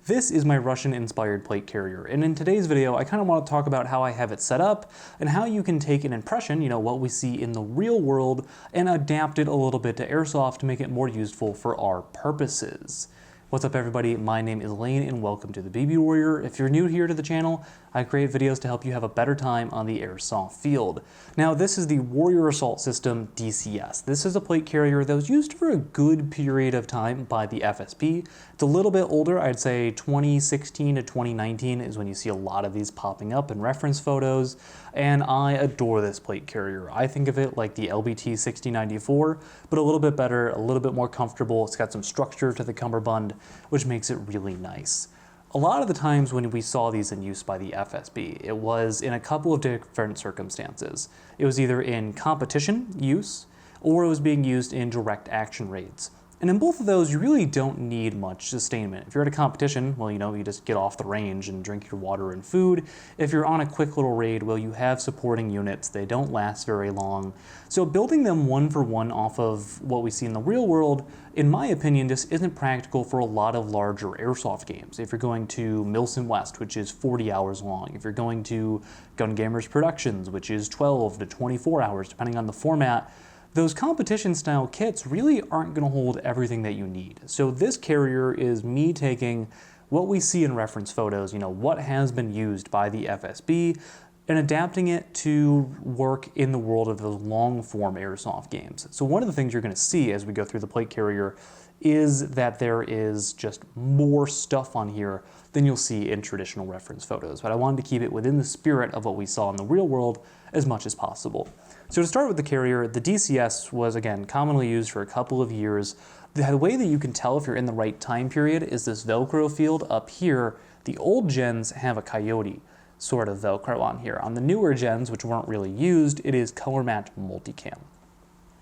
This is my Russian-inspired plate carrier, and in today's video I kind of want to talk about how I have it set up and how you can take an impression, what we see in the real world, and adapt it a little bit to airsoft to make it more useful for our purposes. What's up everybody, my name is Lane and welcome to the BB Warrior. If you're new here to the channel, I create videos to help you have a better time on the airsoft field. Now this is the Warrior Assault System DCS. This is a plate carrier that was used for a good period of time by the FSB. It's a little bit older, I'd say 2016 to 2019 is when you see a lot of these popping up in reference photos, and I adore this plate carrier. I think of it like the LBT 6094, but a little bit better, a little bit more comfortable. It's got some structure to the cummerbund, which makes it really nice. A lot of the times when we saw these in use by the FSB, it was in a couple of different circumstances. It was either in competition use, or it was being used in direct action raids. And in both of those, you really don't need much sustainment. If you're at a competition, well, you just get off the range and drink your water and food. If you're on a quick little raid, well, you have supporting units. They don't last very long. So building them one for one off of what we see in the real world, in my opinion, just isn't practical for a lot of larger airsoft games. If you're going to Milson West, which is 40 hours long, if you're going to Gun Gamers Productions, which is 12 to 24 hours, depending on the format, those competition style kits really aren't going to hold everything that you need. So this carrier is me taking what we see in reference photos, what has been used by the FSB, and adapting it to work in the world of those long form airsoft games. So one of the things you're going to see as we go through the plate carrier is that there is just more stuff on here than you'll see in traditional reference photos. But I wanted to keep it within the spirit of what we saw in the real world as much as possible. So to start with the carrier, the DCS was, again, commonly used for a couple of years. The way that you can tell if you're in the right time period is this Velcro field up here. The old gens have a coyote sort of Velcro on here. On the newer gens, which weren't really used, it is color match multicam.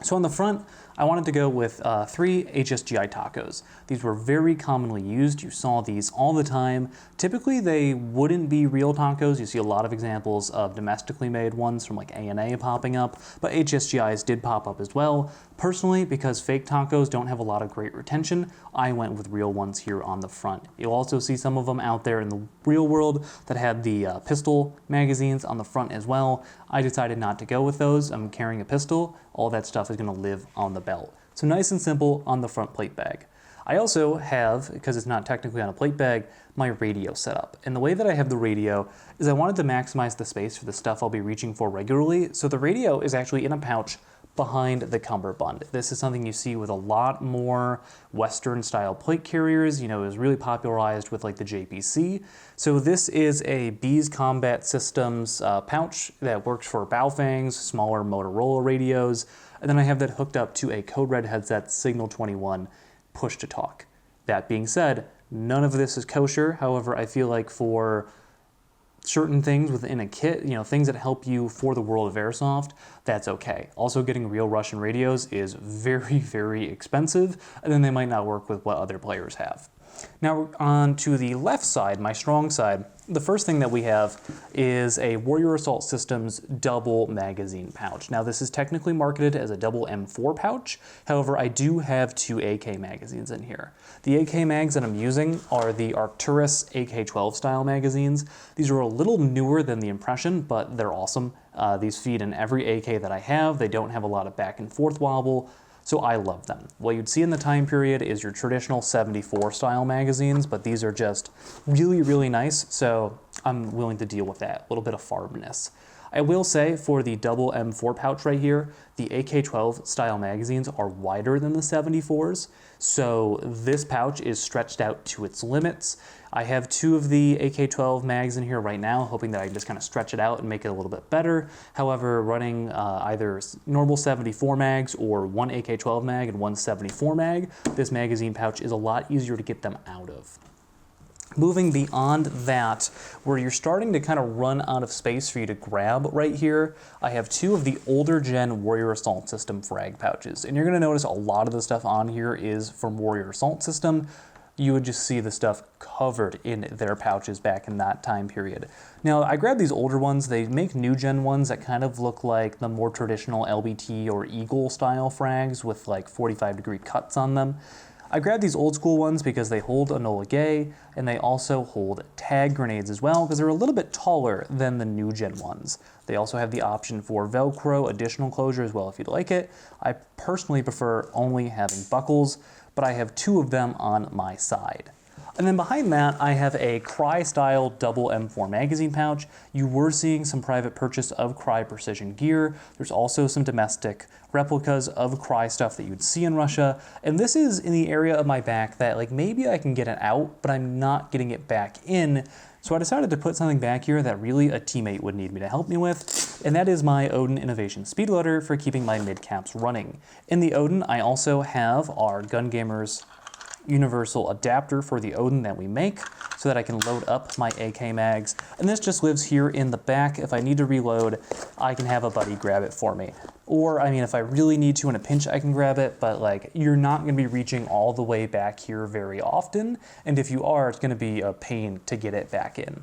So on the front, I wanted to go with 3 HSGI tacos. These were very commonly used. You saw these all the time. Typically, they wouldn't be real tacos. You see a lot of examples of domestically made ones from like A&A popping up, but HSGIs did pop up as well. Personally, because fake tacos don't have a lot of great retention, I went with real ones here on the front. You'll also see some of them out there in the real world that had the pistol magazines on the front as well. I decided not to go with those. I'm carrying a pistol. All that stuff is going to live on the belt. So nice and simple on the front plate bag. I also have, because it's not technically on a plate bag, my radio set up. And the way that I have the radio is I wanted to maximize the space for the stuff I'll be reaching for regularly. So the radio is actually in a pouch behind the cummerbund. This is something you see with a lot more Western style plate carriers. It was really popularized with like the JPC. So this is a Bees Combat Systems pouch that works for Baofangs, smaller Motorola radios. And then I have that hooked up to a Code Red headset Signal 21 push to talk. That being said, none of this is kosher. However, I feel like for certain things within a kit, things that help you for the world of airsoft, that's okay. Also, getting real Russian radios is very, very expensive, and then they might not work with what other players have. Now, on to the left side, my strong side, the first thing that we have is a Warrior Assault Systems double magazine pouch. Now, this is technically marketed as a double M4 pouch. However, I do have 2 AK magazines in here. The AK mags that I'm using are the Arcturus AK-12 style magazines. These are a little newer than the Impression, but they're awesome. These feed in every AK that I have. They don't have a lot of back and forth wobble. So I love them. What you'd see in the time period is your traditional 74 style magazines, but these are just really, really nice. So I'm willing to deal with that, a little bit of farbness. I will say for the double M4 pouch right here, the AK-12 style magazines are wider than the 74s. So this pouch is stretched out to its limits. I have 2 of the AK-12 mags in here right now, hoping that I can just kind of stretch it out and make it a little bit better. However, running either normal 74 mags or 1 AK-12 mag and 1 74 mag, this magazine pouch is a lot easier to get them out of. Moving beyond that, where you're starting to kind of run out of space for you to grab right here, I have 2 of the older gen Warrior Assault System frag pouches. And you're going to notice a lot of the stuff on here is from Warrior Assault System. You would just see the stuff covered in their pouches back in that time period. Now, I grabbed these older ones. They make new gen ones that kind of look like the more traditional LBT or Eagle style frags with like 45-degree cuts on them. I grabbed these old school ones because they hold Enola Gay, and they also hold tag grenades as well, because they're a little bit taller than the new gen ones. They also have the option for Velcro additional closure as well if you'd like it. I personally prefer only having buckles, but I have 2 of them on my side. And then behind that, I have a Crye style double M4 magazine pouch. You were seeing some private purchase of Crye precision gear. There's also some domestic replicas of Crye stuff that you'd see in Russia. And this is in the area of my back that like maybe I can get it out, but I'm not getting it back in. So I decided to put something back here that really a teammate would need me to help me with, and that is my Odin Innovation Speed Loader for keeping my mid caps running. In the Odin, I also have our Gun Gamers universal adapter for the Odin that we make so that I can load up my AK mags. And this just lives here in the back. If I need to reload, I can have a buddy grab it for me. Or, I mean, if I really need to in a pinch, I can grab it, but like, you're not gonna be reaching all the way back here very often. And if you are, it's gonna be a pain to get it back in.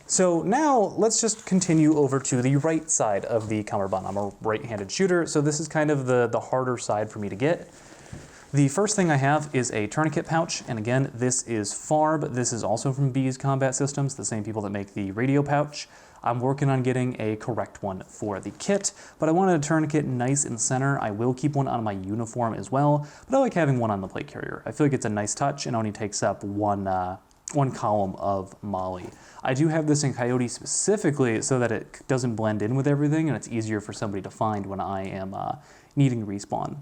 So now let's just continue over to the right side of the cummerbund. I'm a right-handed shooter, so this is kind of the harder side for me to get. The first thing I have is a tourniquet pouch, and again, this is FARB. This is also from Bees Combat Systems, the same people that make the radio pouch. I'm working on getting a correct one for the kit, but I wanted a tourniquet nice and center. I will keep one on my uniform as well, but I like having one on the plate carrier. I feel like it's a nice touch and only takes up one column of molly. I do have this in Coyote specifically so that it doesn't blend in with everything and it's easier for somebody to find when I am needing respawn.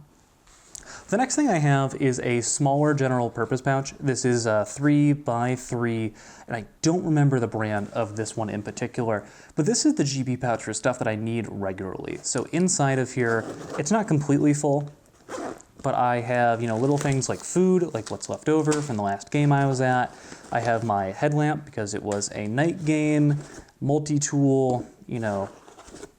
The next thing I have is a smaller general purpose pouch. This is a 3x3, and I don't remember the brand of this one in particular, but this is the GP pouch for stuff that I need regularly. So inside of here, it's not completely full, but I have, you know, little things like food, like what's left over from the last game I was at. I have my headlamp because it was a night game, multi-tool, you know,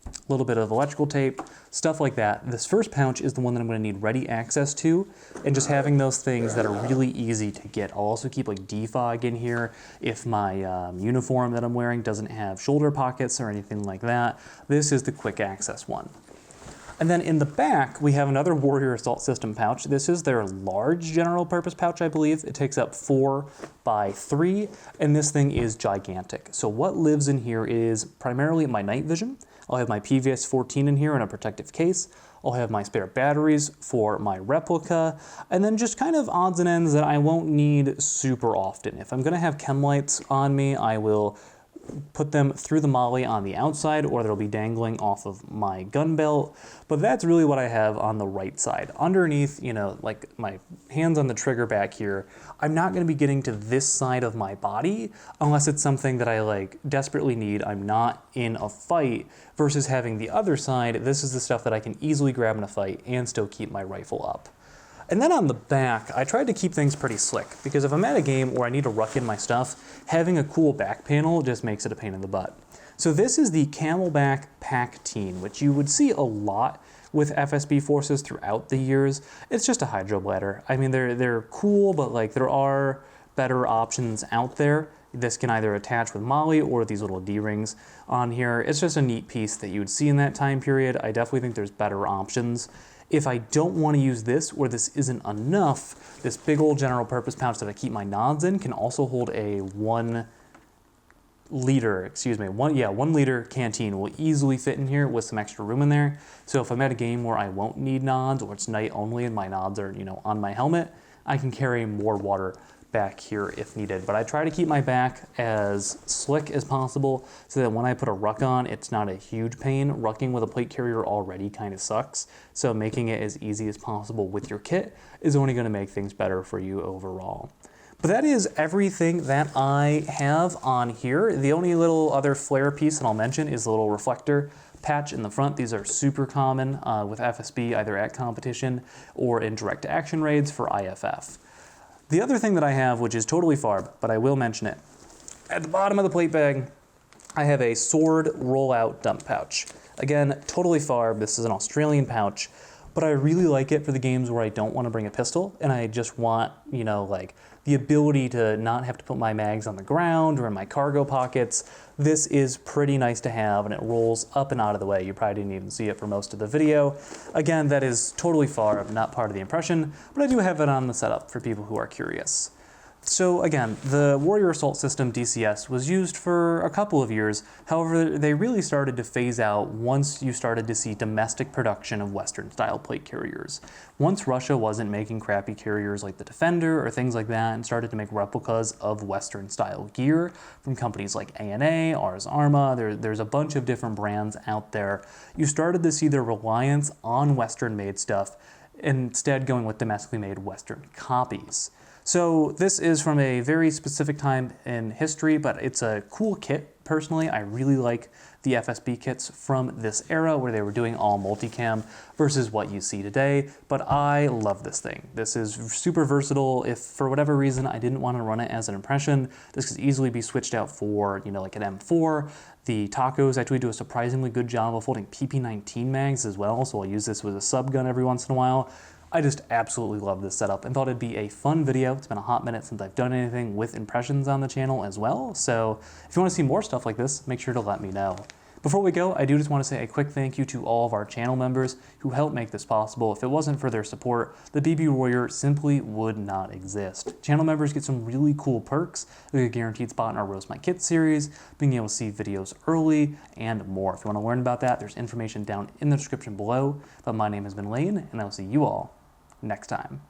a little bit of electrical tape, stuff like that. This first pouch is the one that I'm going to need ready access to, and just having those things that are really easy to get. I'll also keep like defog in here if my uniform that I'm wearing doesn't have shoulder pockets or anything like that. This is the quick access one. And then in the back, we have another Warrior Assault System pouch. This is their large general purpose pouch, I believe. It takes up 4x3, and this thing is gigantic. So what lives in here is primarily my night vision. I'll have my PVS-14 in here in a protective case. I'll have my spare batteries for my replica, and then just kind of odds and ends that I won't need super often. If I'm gonna have chem lights on me, I will put them through the molly on the outside, or they'll be dangling off of my gun belt. But that's really what I have on the right side. Underneath, you know, like my hands on the trigger back here, I'm not going to be getting to this side of my body unless it's something that I like desperately need. I'm not in a fight, versus having the other side. This is the stuff that I can easily grab in a fight and still keep my rifle up. And then on the back, I tried to keep things pretty slick, because if I'm at a game where I need to ruck in my stuff, having a cool back panel just makes it a pain in the butt. So this is the Camelback Pack Teen, which you would see a lot with FSB forces throughout the years. It's just a hydro bladder. I mean, they're cool, but like there are better options out there. This can either attach with molly or these little D-rings on here. It's just a neat piece that you would see in that time period. I definitely think there's better options. If I don't want to use this, or this isn't enough, this big old general purpose pouch that I keep my nods in can also hold a 1 liter canteen will easily fit in here with some extra room in there. So if I'm at a game where I won't need nods, or it's night only and my nods are, you know, on my helmet, I can carry more water back here if needed. But I try to keep my back as slick as possible so that when I put a ruck on, it's not a huge pain. Rucking with a plate carrier already kind of sucks. So making it as easy as possible with your kit is only going to make things better for you overall. But that is everything that I have on here. The only little other flare piece that I'll mention is the little reflector patch in the front. These are super common with FSB, either at competition or in direct action raids for IFF. The other thing that I have, which is totally FARB, but I will mention it, at the bottom of the plate bag, I have a sword rollout dump pouch. Again, totally FARB. This is an Australian pouch, but I really like it for the games where I don't want to bring a pistol and I just want, you know, like the ability to not have to put my mags on the ground or in my cargo pockets. This is pretty nice to have, and it rolls up and out of the way. You probably didn't even see it for most of the video. Again, that is totally far of not part of the impression, but I do have it on the setup for people who are curious. So again, the Warrior Assault System DCS was used for a couple of years. However, they really started to phase out once you started to see domestic production of Western-style plate carriers. Once Russia wasn't making crappy carriers like the Defender or things like that and started to make replicas of Western-style gear from companies like ANA, Ars Arma, there's a bunch of different brands out there, you started to see their reliance on Western-made stuff, instead going with domestically made Western copies. So this is from a very specific time in history, but it's a cool kit. Personally, I really like the FSB kits from this era where they were doing all multicam versus what you see today, but I love this thing. This is super versatile. If for whatever reason I didn't want to run it as an impression, this could easily be switched out for, like an M4. The Tacos actually do a surprisingly good job of holding PP19 mags as well, so I'll use this with a sub gun every once in a while. I just absolutely love this setup and thought it'd be a fun video. It's been a hot minute since I've done anything with impressions on the channel as well, so if you want to see more stuff like this, make sure to let me know. Before we go, I do just want to say a quick thank you to all of our channel members who help make this possible. If it wasn't for their support, the BB Warrior simply would not exist. Channel members get some really cool perks, like a guaranteed spot in our Roast My Kit series, being able to see videos early, and more. If you want to learn about that, there's information down in the description below. But my name has been Lane, and I will see you all next time.